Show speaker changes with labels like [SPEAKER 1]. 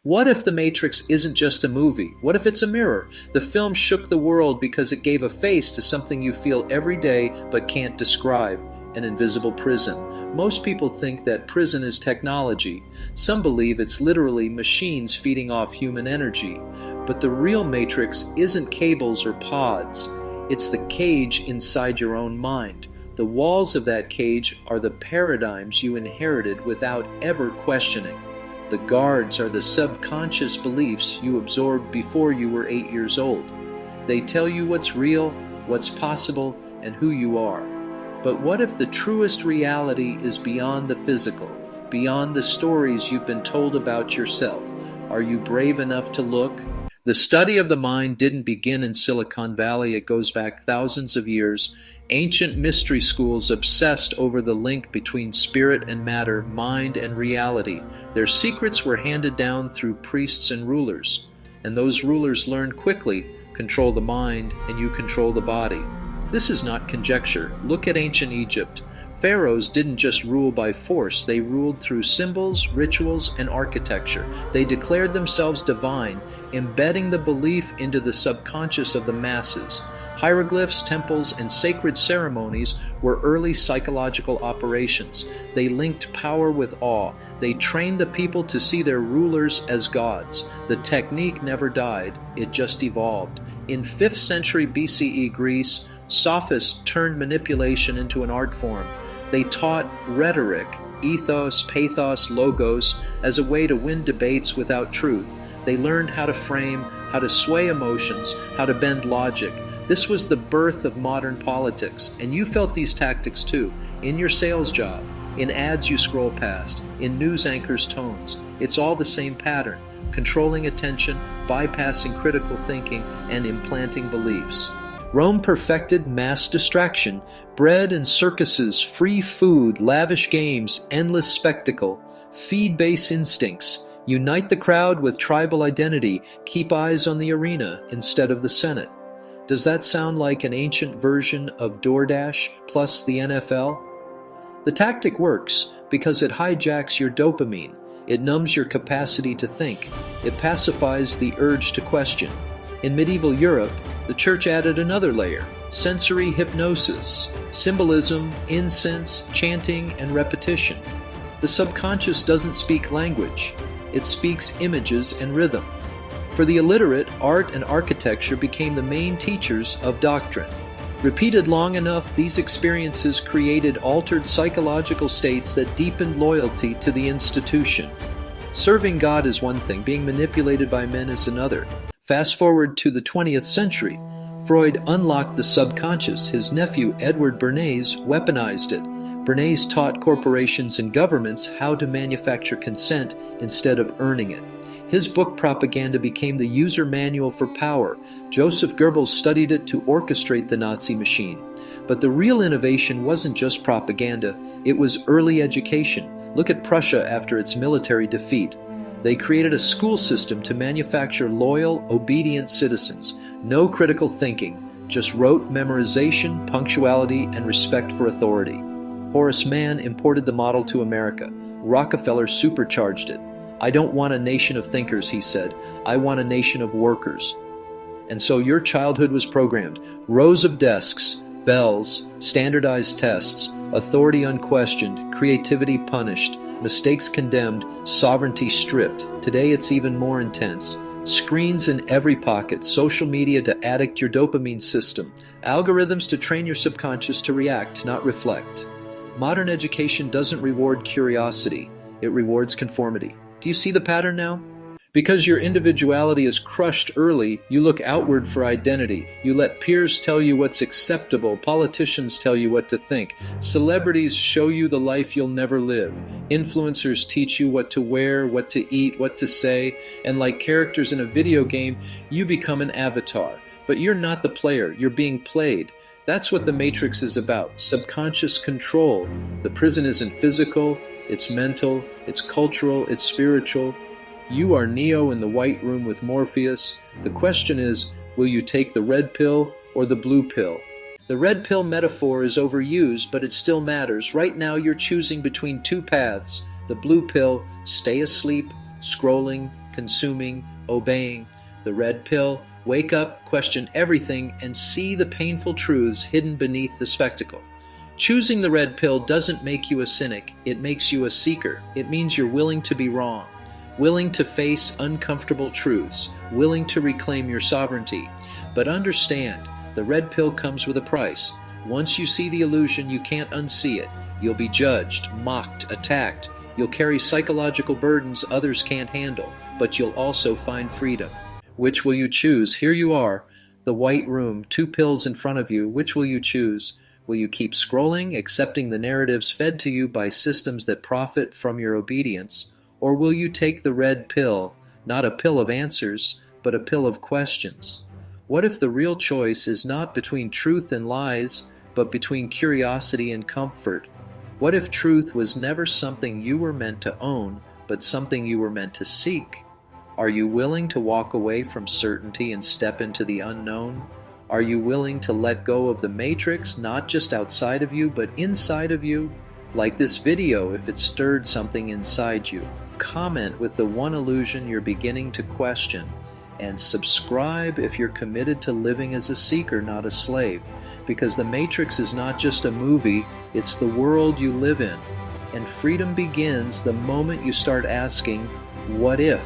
[SPEAKER 1] What if The Matrix isn't just a movie? What if it's a mirror? The film shook the world because it gave a face to something you feel every day but can't describe: an invisible prison. Most people think that prison is technology. Some believe it's literally machines feeding off human energy. But the real Matrix isn't cables or pods. It's the cage inside your own mind. The walls of that cage are the paradigms you inherited without ever questioning. The guards are the subconscious beliefs you absorbed before you were 8 years old. They tell you what's real, what's possible, and who you are. But what if the truest reality is beyond the physical, beyond the stories you've been told about yourself? Are you brave enough to look? The study of the mind didn't begin in Silicon Valley. It goes back thousands of years. Ancient mystery schools obsessed over the link between spirit and matter, mind and reality. Their secrets were handed down through priests and rulers. And those rulers learned quickly: control the mind and you control the body. This is not conjecture. Look at ancient Egypt. Pharaohs didn't just rule by force. They ruled through symbols, rituals, and architecture. They declared themselves divine, embedding the belief into the subconscious of the masses. Hieroglyphs, temples, and sacred ceremonies were early psychological operations. They linked power with awe. They trained the people to see their rulers as gods. The technique never died, it just evolved. In 5th century BCE Greece, sophists turned manipulation into an art form. They taught rhetoric, ethos, pathos, logos, as a way to win debates without truth. They learned how to frame, how to sway emotions, how to bend logic. This was the birth of modern politics, and you felt these tactics too, in your sales job, in ads you scroll past, in news anchors' tones. It's all the same pattern: controlling attention, bypassing critical thinking, and implanting beliefs. Rome perfected mass distraction: bread and circuses, free food, lavish games, endless spectacle. Feed base instincts. Unite the crowd with tribal identity. Keep eyes on the arena instead of the Senate. Does that sound like an ancient version of DoorDash plus the NFL? The tactic works because it hijacks your dopamine. It numbs your capacity to think. It pacifies the urge to question. In medieval Europe, the church added another layer: sensory hypnosis, symbolism, incense, chanting, and repetition. The subconscious doesn't speak language. It speaks images and rhythm. For the illiterate, art and architecture became the main teachers of doctrine. Repeated long enough, these experiences created altered psychological states that deepened loyalty to the institution. Serving God is one thing, being manipulated by men is another. Fast forward to the 20th century. Freud unlocked the subconscious. His nephew, Edward Bernays, weaponized it. Bernays taught corporations and governments how to manufacture consent instead of earning it. His book Propaganda became the user manual for power. Joseph Goebbels studied it to orchestrate the Nazi machine. But the real innovation wasn't just propaganda, it was early education. Look at Prussia after its military defeat. They created a school system to manufacture loyal, obedient citizens. No critical thinking, just rote memorization, punctuality, and respect for authority. Horace Mann imported the model to America. Rockefeller supercharged it. "I don't want a nation of thinkers," he said. "I want a nation of workers." And so your childhood was programmed. Rows of desks, bells, standardized tests, authority unquestioned, creativity punished, mistakes condemned, sovereignty stripped. Today it's even more intense. Screens in every pocket, social media to addict your dopamine system, algorithms to train your subconscious to react, not reflect. Modern education doesn't reward curiosity, it rewards conformity. Do you see the pattern now? Because your individuality is crushed early, you look outward for identity. You let peers tell you what's acceptable. Politicians tell you what to think. Celebrities show you the life you'll never live. Influencers teach you what to wear, what to eat, what to say. And like characters in a video game, you become an avatar. But you're not the player, you're being played. That's what the Matrix is about, subconscious control. The prison isn't physical, it's mental, it's cultural, it's spiritual. You are Neo in the white room with Morpheus. The question is, will you take the red pill or the blue pill? The red pill metaphor is overused, but it still matters. Right now you're choosing between two paths. The blue pill, stay asleep, scrolling, consuming, obeying. The red pill: wake up, question everything, and see the painful truths hidden beneath the spectacle. Choosing the red pill doesn't make you a cynic, it makes you a seeker. It means you're willing to be wrong, willing to face uncomfortable truths, willing to reclaim your sovereignty. But understand, the red pill comes with a price. Once you see the illusion, you can't unsee it. You'll be judged, mocked, attacked. You'll carry psychological burdens others can't handle, but you'll also find freedom. Which will you choose? Here you are, the white room, 2 pills in front of you. Which will you choose? Will you keep scrolling, accepting the narratives fed to you by systems that profit from your obedience? Or will you take the red pill, not a pill of answers, but a pill of questions? What if the real choice is not between truth and lies, but between curiosity and comfort? What if truth was never something you were meant to own, but something you were meant to seek? Are you willing to walk away from certainty and step into the unknown? Are you willing to let go of the matrix, not just outside of you, but inside of you? Like this video if it stirred something inside you. Comment with the one illusion you're beginning to question. And subscribe if you're committed to living as a seeker, not a slave. Because the matrix is not just a movie, it's the world you live in. And freedom begins the moment you start asking, what if?